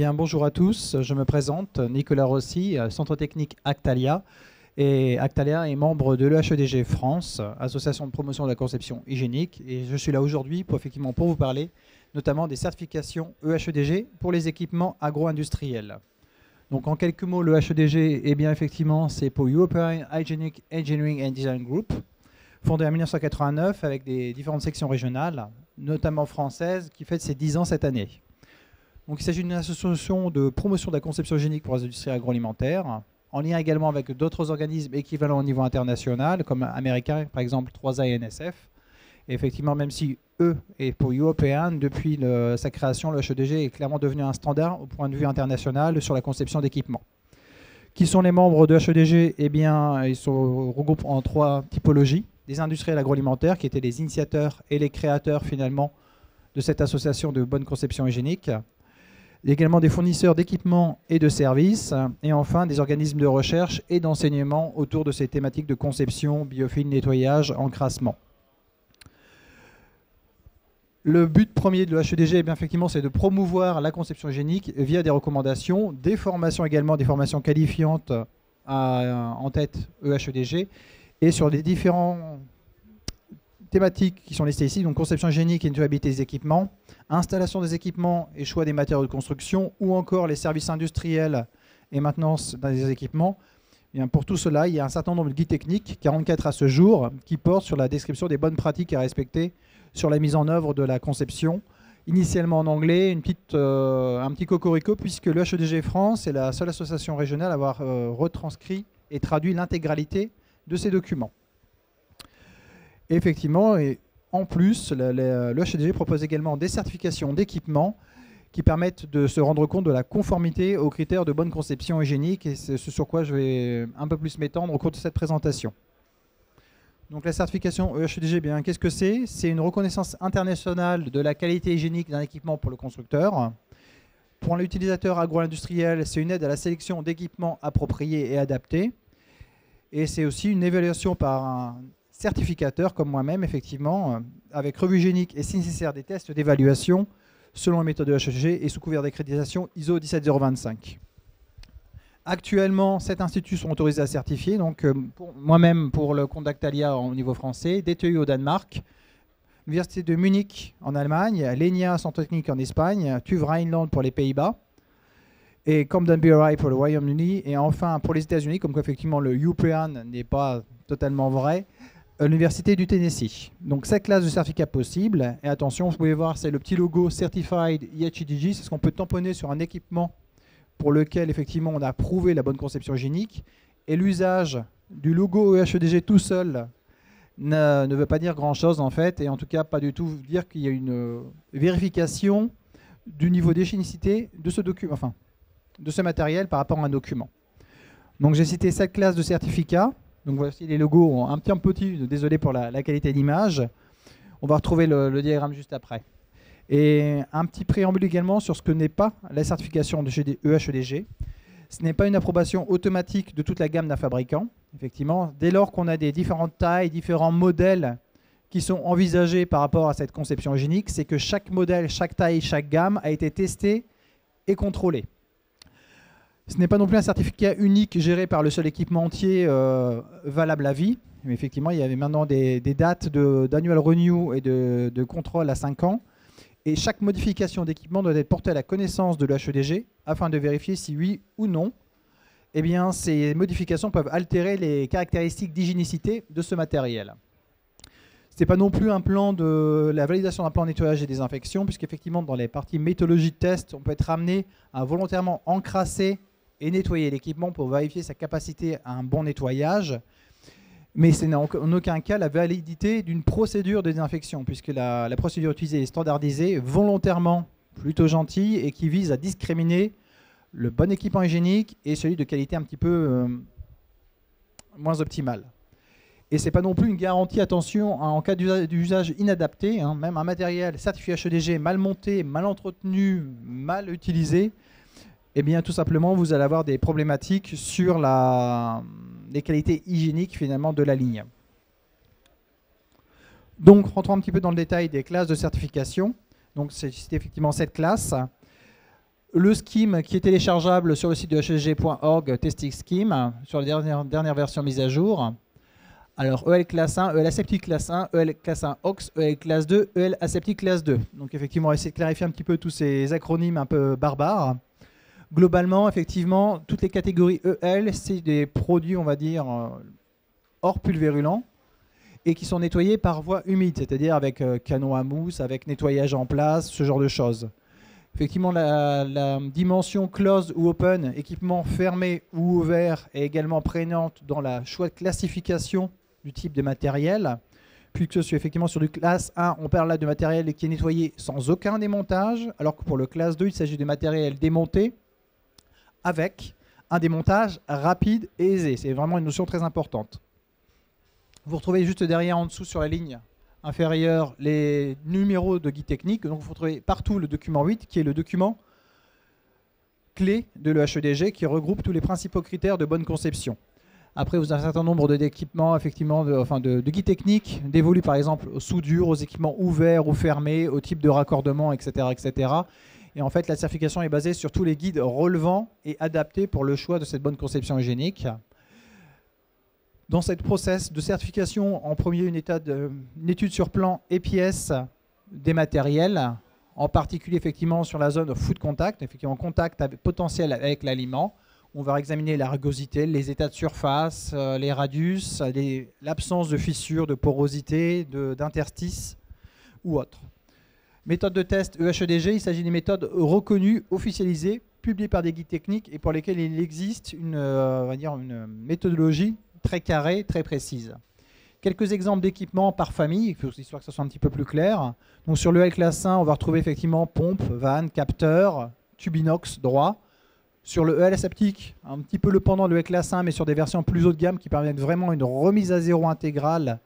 Bien, bonjour à tous, je me présente, Nicolas Rossi, Centre technique Actalia. Et Actalia est membre de l'EHEDG France, association de promotion de la conception hygiénique. Et je suis là aujourd'hui pour vous parler notamment des certifications EHEDG pour les équipements agro-industriels. Donc en quelques mots, le EHEDG, eh bien effectivement, c'est pour European Hygienic Engineering and Design Group, fondé en 1989 avec des différentes sections régionales, notamment françaises, qui fête ses 10 ans cette année. Donc, il s'agit d'une association de promotion de la conception hygiénique pour les industries agroalimentaires, en lien également avec d'autres organismes équivalents au niveau international, comme américains, par exemple 3A et NSF. Et effectivement, même si E est pour European, depuis sa création, le HEDG est clairement devenu un standard au point de vue international sur la conception d'équipements. Qui sont les membres de HEDG? Eh bien, ils se regroupent en 3 typologies. Des industriels agroalimentaires, qui étaient les initiateurs et les créateurs, finalement, de cette association de bonne conception hygiénique. Également des fournisseurs d'équipements et de services, et enfin des organismes de recherche et d'enseignement autour de ces thématiques de conception, biofilm, nettoyage, encrassement. Le but premier de l'EHEDG, eh bien, effectivement, c'est de promouvoir la conception hygiénique via des recommandations, des formations également, des formations qualifiantes en tête EHEDG, et sur les différents thématiques qui sont listées ici, donc conception hygiénique et nettoyabilité des équipements, installation des équipements et choix des matériaux de construction, ou encore les services industriels et maintenance des équipements. Et bien, pour tout cela, il y a un certain nombre de guides techniques, 44 à ce jour, qui portent sur la description des bonnes pratiques à respecter sur la mise en œuvre de la conception. Initialement en anglais, un petit cocorico, puisque le HEDG France est la seule association régionale à avoir retranscrit et traduit l'intégralité de ces documents. Effectivement, et en plus, le HEDG propose également des certifications d'équipements qui permettent de se rendre compte de la conformité aux critères de bonne conception hygiénique, et c'est ce sur quoi je vais un peu plus m'étendre au cours de cette présentation. Donc la certification EHEDG, bien, qu'est-ce que c'est? C'est une reconnaissance internationale de la qualité hygiénique d'un équipement pour le constructeur. Pour l'utilisateur agro-industriel, c'est une aide à la sélection d'équipements appropriés et adaptés. Et c'est aussi une évaluation par un certificateur comme moi-même, effectivement, avec revue hygiénique et si nécessaire des tests d'évaluation selon la méthode de HEDG et sous couvert d'accréditation ISO 17025. Actuellement, 7 instituts sont autorisés à certifier, donc moi-même pour le compte d'Actalia au niveau français, DTU au Danemark, l'Université de Munich en Allemagne, l'ENIA Centre technique en Espagne, TÜV Rheinland pour les Pays-Bas, et Camden BRI pour le Royaume-Uni, et enfin pour les États-Unis, comme quoi effectivement le European n'est pas totalement vrai, l'Université du Tennessee. Donc 7 classes de certificats possibles, et attention, vous pouvez voir, c'est le petit logo Certified EHEDG, c'est ce qu'on peut tamponner sur un équipement pour lequel effectivement on a prouvé la bonne conception hygiénique, et l'usage du logo EHEDG tout seul ne veut pas dire grand-chose en fait, et en tout cas pas du tout dire qu'il y a une vérification du niveau d'hygiénicité de ce document, enfin de ce matériel par rapport à un document. Donc j'ai cité 7 classes de certificats. Donc voici les logos un petit peu petits, désolé pour la qualité d'image. On va retrouver le diagramme juste après. Et un petit préambule également sur ce que n'est pas la certification de EHEDG. Ce n'est pas une approbation automatique de toute la gamme d'un fabricant. Effectivement, dès lors qu'on a des différentes tailles, différents modèles qui sont envisagés par rapport à cette conception hygiénique, c'est que chaque modèle, chaque taille, chaque gamme a été testé et contrôlé. Ce n'est pas non plus un certificat unique géré par le seul équipementier valable à vie. Mais effectivement, il y avait maintenant des dates d'annual renew et de contrôle à 5 ans. Et chaque modification d'équipement doit être portée à la connaissance de l'HEDG afin de vérifier si oui ou non, eh bien, ces modifications peuvent altérer les caractéristiques d'hygiénicité de ce matériel. Ce n'est pas non plus un plan de la validation d'un plan de nettoyage et désinfection, puisqu'effectivement, dans les parties méthodologie de test, on peut être amené à volontairement encrasser et nettoyer l'équipement pour vérifier sa capacité à un bon nettoyage. Mais ce n'est en aucun cas la validité d'une procédure de désinfection, puisque la procédure utilisée est standardisée, volontairement plutôt gentille, et qui vise à discriminer le bon équipement hygiénique et celui de qualité un petit peu moins optimale. Et ce n'est pas non plus une garantie, attention, en cas d'usage inadapté, hein, même un matériel certifié HEDG mal monté, mal entretenu, mal utilisé, eh bien tout simplement vous allez avoir des problématiques sur les qualités hygiéniques finalement de la ligne. Donc rentrons un petit peu dans le détail des classes de certification. Donc c'est effectivement cette classe. Le scheme qui est téléchargeable sur le site de hsg.org, Testing Scheme, sur la dernière version mise à jour. Alors EL classe 1, EL aseptique classe 1, EL classe 1 OX, EL classe 2, EL aseptique classe 2. Donc effectivement, on va essayer de clarifier un petit peu tous ces acronymes un peu barbares. Globalement, effectivement, toutes les catégories EL, c'est des produits, on va dire, hors pulvérulents et qui sont nettoyés par voie humide, c'est-à-dire avec canon à mousse, avec nettoyage en place, ce genre de choses. Effectivement, la dimension closed ou open, équipement fermé ou ouvert, est également prégnante dans la choix de classification du type de matériel. Puisque effectivement sur du classe 1, on parle là de matériel qui est nettoyé sans aucun démontage, alors que pour le classe 2, il s'agit de matériel démonté avec un démontage rapide et aisé. C'est vraiment une notion très importante. Vous retrouvez juste derrière, en dessous, sur la ligne inférieure, les numéros de guide technique. Donc vous retrouvez partout le document 8, qui est le document clé de l'EHEDG, qui regroupe tous les principaux critères de bonne conception. Après, vous avez un certain nombre d'équipements, effectivement, de guides techniques, dévolus par exemple aux soudures, aux équipements ouverts ou fermés, au type de raccordement, etc., etc. Et en fait, la certification est basée sur tous les guides relevant et adaptés pour le choix de cette bonne conception hygiénique. Dans cette process de certification, en premier, une étude sur plan et pièces des matériels, en particulier effectivement sur la zone food contact, effectivement contact potentiel avec l'aliment. On va examiner la rugosité, les états de surface, les radius, l'absence de fissures, de porosité, d'interstices ou autres. Méthode de test EHEDG, il s'agit des méthodes reconnues, officialisées, publiées par des guides techniques et pour lesquelles il existe on va dire une méthodologie très carrée, très précise. Quelques exemples d'équipements par famille, histoire que ce soit un petit peu plus clair. Donc sur le EL classe 1, on va retrouver effectivement pompe, vanne, capteur, tube inox droit. Sur le EL aseptique, un petit peu le pendant de l'EL classe 1, mais sur des versions plus haut de gamme qui permettent vraiment une remise à zéro intégrale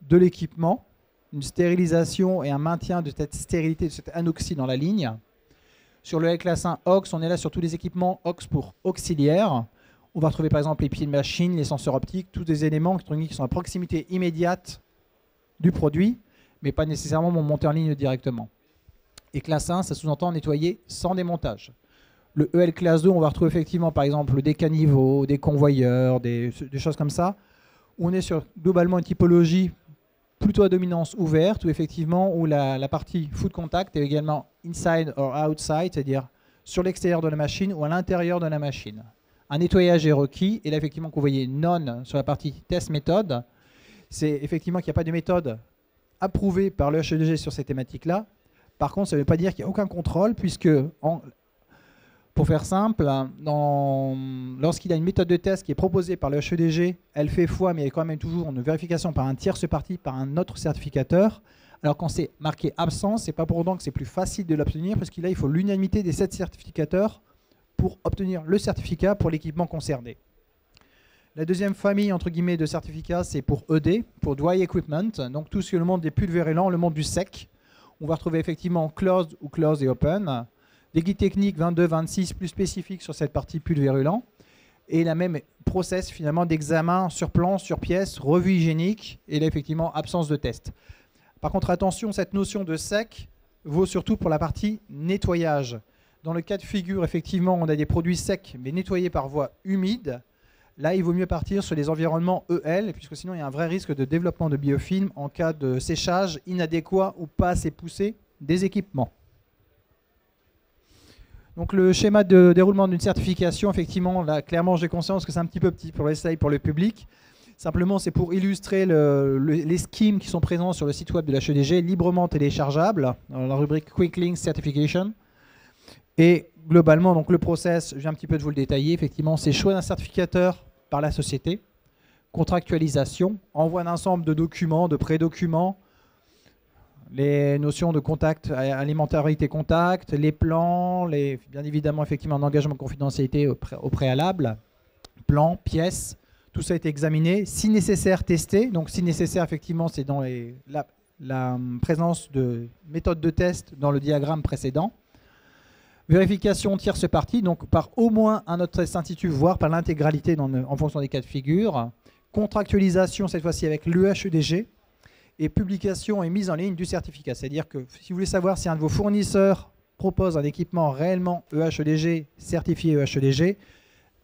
de l'équipement, une stérilisation et un maintien de cette stérilité, de cette anoxie dans la ligne. Sur le EL classe 1 OX, on est là sur tous les équipements OX pour auxiliaires. On va retrouver par exemple les pieds de machine, les senseurs optiques, tous des éléments électroniques qui sont à proximité immédiate du produit, mais pas nécessairement monter en ligne directement. Et classe 1, ça sous-entend nettoyer sans démontage. Le EL classe 2, on va retrouver effectivement par exemple des caniveaux, des convoyeurs, des choses comme ça, où on est sur globalement une typologie plutôt à dominance ouverte, où effectivement où la partie food contact est également inside or outside, c'est-à-dire sur l'extérieur de la machine ou à l'intérieur de la machine. Un nettoyage est requis, et là effectivement que vous voyez non sur la partie test méthode, c'est effectivement qu'il n'y a pas de méthode approuvée par le HEDG sur ces thématiques-là. Par contre, ça ne veut pas dire qu'il n'y a aucun contrôle, puisque, pour faire simple, lorsqu'il y a une méthode de test qui est proposée par le HEDG, elle fait foi, mais il y a quand même toujours une vérification par un tierce partie, par un autre certificateur. Alors quand c'est marqué absent, ce n'est pas pour autant que c'est plus facile de l'obtenir, parce qu'il il faut l'unanimité des 7 certificateurs pour obtenir le certificat pour l'équipement concerné. La deuxième famille entre guillemets de certificats, c'est pour ED, pour Dry Equipment, donc tout ce qui est le monde des pulvérulents, le monde du sec. On va retrouver effectivement Closed ou Closed et Open, des guides techniques 22, 26 plus spécifiques sur cette partie pulvérulent, et la même process finalement d'examen sur plan, sur pièce, revue hygiénique, et là effectivement absence de test. Par contre attention, cette notion de sec vaut surtout pour la partie nettoyage. Dans le cas de figure, effectivement, on a des produits secs, mais nettoyés par voie humide. Là, il vaut mieux partir sur les environnements EL, puisque sinon, il y a un vrai risque de développement de biofilm en cas de séchage inadéquat ou pas assez poussé des équipements. Donc, le schéma de déroulement d'une certification, effectivement, là, clairement, j'ai conscience que c'est un petit peu petit pour les slides, pour le public. Simplement, c'est pour illustrer les schemes qui sont présents sur le site web de la HEDG, librement téléchargeables, dans la rubrique Quick Links Certification. Et globalement, donc le process, je viens un petit peu de vous le détailler, effectivement, c'est choix d'un certificateur par la société, contractualisation, envoi d'un ensemble de documents, de pré-documents, les notions de contact, alimentarité contact, les plans, bien évidemment, effectivement, un engagement de confidentialité au préalable, plans, pièces, tout ça a été examiné, si nécessaire, testé. Donc, si nécessaire, effectivement, c'est dans la présence de méthodes de test dans le diagramme précédent. Vérification tierce partie, donc par au moins un autre test institut, voire par l'intégralité en fonction des cas de figure. Contractualisation, cette fois-ci avec l'EHEDG. Et publication et mise en ligne du certificat. C'est-à-dire que si vous voulez savoir si un de vos fournisseurs propose un équipement réellement EHEDG, certifié EHEDG,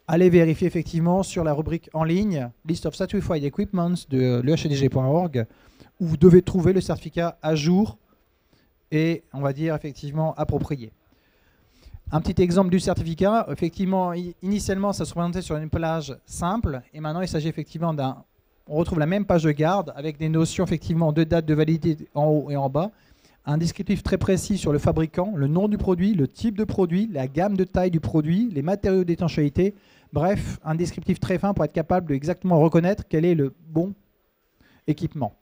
allez vérifier effectivement sur la rubrique en ligne List of Certified Equipments de l'EHEDG.org, où vous devez trouver le certificat à jour et, on va dire, effectivement approprié. Un petit exemple du certificat, effectivement, initialement, ça se présentait sur une plage simple, et maintenant, il s'agit effectivement d'un... On retrouve la même page de garde avec des notions, effectivement, de date de validité en haut et en bas, un descriptif très précis sur le fabricant, le nom du produit, le type de produit, la gamme de taille du produit, les matériaux d'étanchéité, bref, un descriptif très fin pour être capable de exactement reconnaître quel est le bon équipement.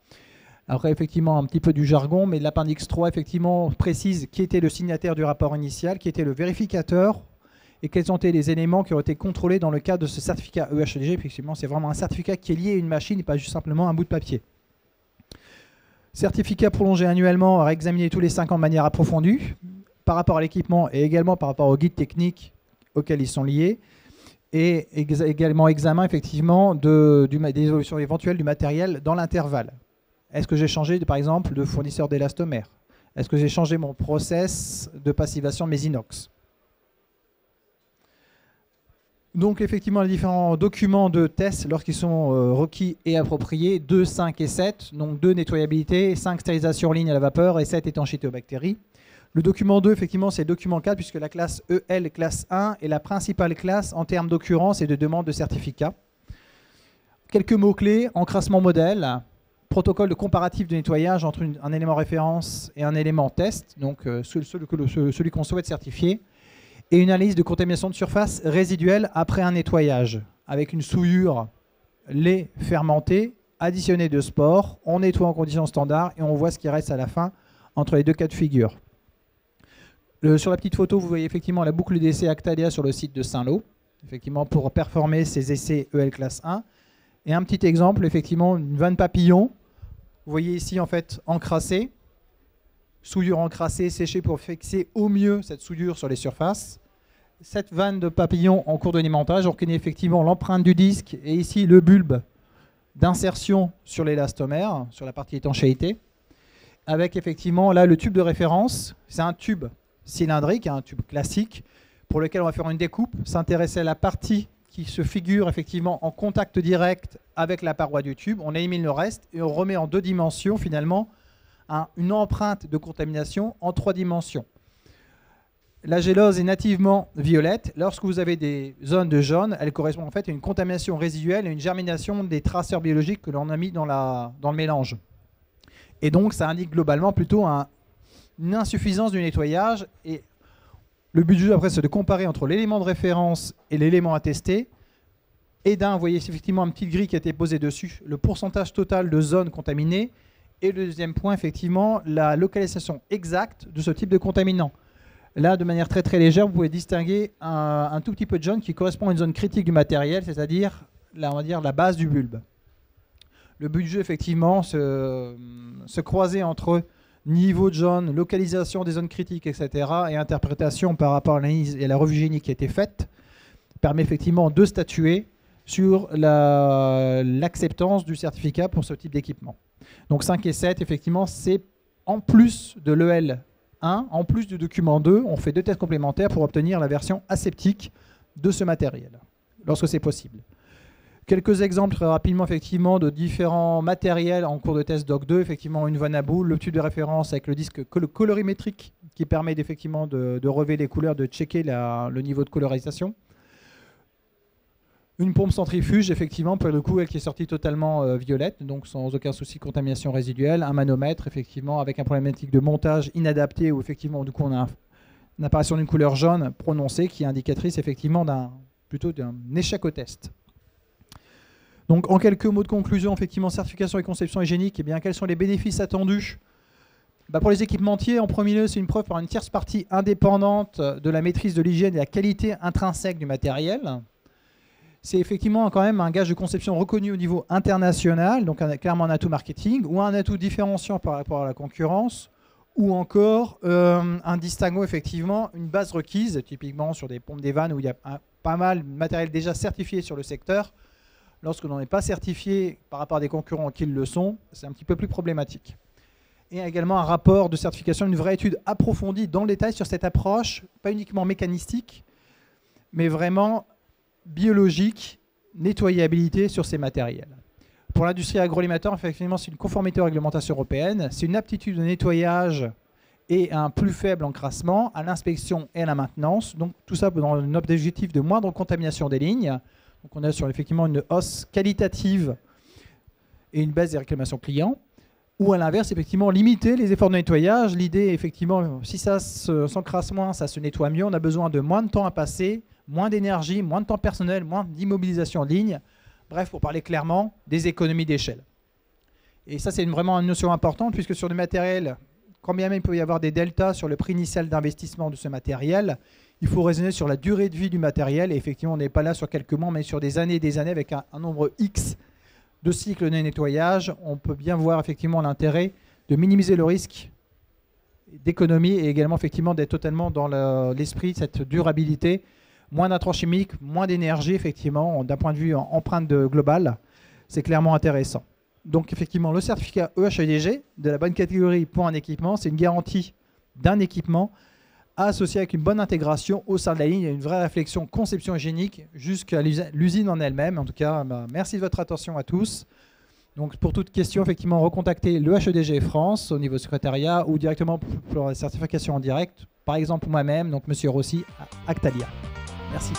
Après, effectivement, un petit peu du jargon, mais l'appendice 3, effectivement, précise qui était le signataire du rapport initial, qui était le vérificateur, et quels ont été les éléments qui ont été contrôlés dans le cadre de ce certificat EHEDG. Effectivement, c'est vraiment un certificat qui est lié à une machine et pas juste simplement un bout de papier. Certificat prolongé annuellement, à réexaminer tous les 5 ans de manière approfondie, par rapport à l'équipement et également par rapport aux guides techniques auxquels ils sont liés. Et également examen, effectivement, des évolutions éventuelles du matériel dans l'intervalle. Est-ce que j'ai changé, par exemple, de fournisseur d'élastomère? Est-ce que j'ai changé mon process de passivation de mes inox? Donc, effectivement, les différents documents de test, lorsqu'ils sont requis et appropriés, 2, 5 et 7. Donc, 2 nettoyabilité, 5 stérilisation en ligne à la vapeur et 7 étanchéité aux bactéries. Le document 2, effectivement, c'est le document 4, puisque la classe EL, classe 1, est la principale classe en termes d'occurrence et de demande de certificat. Quelques mots-clés, encrassement modèle, protocole de comparatif de nettoyage entre un élément référence et un élément test, donc celui qu'on souhaite certifier, et une analyse de contamination de surface résiduelle après un nettoyage, avec une souillure lait fermenté, additionné de sport, on nettoie en conditions standards et on voit ce qui reste à la fin entre les deux cas de figure. Sur la petite photo, vous voyez effectivement la boucle d'essai Actalia sur le site de Saint-Lô, effectivement pour performer ces essais EL classe 1. Et un petit exemple, effectivement, une vanne papillon. Vous voyez ici, en fait, encrassée, souillure encrassée, séchée pour fixer au mieux cette souillure sur les surfaces. Cette vanne de papillon en cours de limontage, on reconnaît effectivement l'empreinte du disque et ici le bulbe d'insertion sur l'élastomère, sur la partie étanchéité. Avec effectivement là le tube de référence, c'est un tube cylindrique, un tube classique, pour lequel on va faire une découpe, s'intéresser à la partie qui se figure effectivement en contact direct avec la paroi du tube, on élimine le reste et on remet en 2 dimensions finalement une empreinte de contamination en 3 dimensions. La gélose est nativement violette. Lorsque vous avez des zones de jaune, elle correspond en fait à une contamination résiduelle et une germination des traceurs biologiques que l'on a mis dans le mélange. Et donc ça indique globalement plutôt une insuffisance du nettoyage. Et le but du jeu après, c'est de comparer entre l'élément de référence et l'élément à tester. Et vous voyez effectivement un petit gris qui a été posé dessus, le pourcentage total de zones contaminées. Et le deuxième point, effectivement, la localisation exacte de ce type de contaminant. Là, de manière très très légère, vous pouvez distinguer un tout petit peu de jaune qui correspond à une zone critique du matériel, c'est-à-dire, on va dire, la base du bulbe. Le but du jeu, effectivement, se croiser entre niveau de jaune, localisation des zones critiques, etc. et interprétation par rapport à l'analyse et la revue génique qui a été faite, permet effectivement de statuer sur l'acceptance du certificat pour ce type d'équipement. Donc 5 et 7, effectivement, c'est en plus de l'EL 1, en plus du document 2, on fait 2 tests complémentaires pour obtenir la version aseptique de ce matériel, lorsque c'est possible. Quelques exemples très rapidement effectivement de différents matériels en cours de test Doc 2, effectivement une vanne à boule, le tube de référence avec le disque colorimétrique qui permet effectivement de relever les couleurs, de checker le niveau de colorisation. Une pompe centrifuge, effectivement, pour le coup, elle qui est sortie totalement violette, donc sans aucun souci de contamination résiduelle. Un manomètre, effectivement, avec un problématique de montage inadapté, où effectivement, du coup, on a une apparition d'une couleur jaune prononcée qui est indicatrice, effectivement, plutôt d'un échec au test. Donc, en quelques mots de conclusion, effectivement, certification et conception hygiénique, eh bien, quels sont les bénéfices attendus? Pour les équipementiers, en premier lieu, c'est une preuve par une tierce partie indépendante de la maîtrise de l'hygiène et la qualité intrinsèque du matériel. C'est effectivement quand même un gage de conception reconnu au niveau international, donc clairement un atout marketing, ou un atout différenciant par rapport à la concurrence, ou encore un distinguo, effectivement, une base requise, typiquement sur des pompes des vannes où il y a pas mal de matériel déjà certifié sur le secteur. Lorsque l'on n'est pas certifié par rapport à des concurrents qui le sont, c'est un petit peu plus problématique. et également un rapport de certification, une vraie étude approfondie dans le détail sur cette approche, pas uniquement mécanistique, mais vraiment biologique, nettoyabilité sur ces matériels. Pour l'industrie agroalimentaire, effectivement, c'est une conformité aux réglementations européennes, c'est une aptitude de nettoyage et un plus faible encrassement à l'inspection et à la maintenance. Donc tout ça dans un objectif de moindre contamination des lignes. Donc on a sur effectivement une hausse qualitative et une baisse des réclamations clients. Ou à l'inverse, effectivement, limiter les efforts de nettoyage. L'idée, effectivement, si ça s'encrasse moins, ça se nettoie mieux. On a besoin de moins de temps à passer, moins d'énergie, moins de temps personnel, moins d'immobilisation en ligne. Bref, pour parler clairement, des économies d'échelle. Et ça, c'est vraiment une notion importante, puisque sur du matériel, quand bien même il peut y avoir des deltas sur le prix initial d'investissement de ce matériel, il faut raisonner sur la durée de vie du matériel. Et effectivement, on n'est pas là sur quelques mois, mais sur des années et des années avec un nombre X de cycles de nettoyage. On peut bien voir effectivement l'intérêt de minimiser le risque d'économie et également effectivement d'être totalement dans l'esprit de cette durabilité. Moins d'intrants chimiques, moins d'énergie, effectivement, d'un point de vue empreinte globale, c'est clairement intéressant. Donc, effectivement, le certificat EHEDG de la bonne catégorie pour un équipement, c'est une garantie d'un équipement associé avec une bonne intégration au sein de la ligne. Il y a une vraie réflexion conception hygiénique jusqu'à l'usine en elle-même. En tout cas, merci de votre attention à tous. Donc, pour toute question, effectivement, recontactez le HEDG France au niveau secrétariat ou directement pour la certification en direct. Par exemple, moi-même, donc Monsieur Rossi, Actalia. Merci.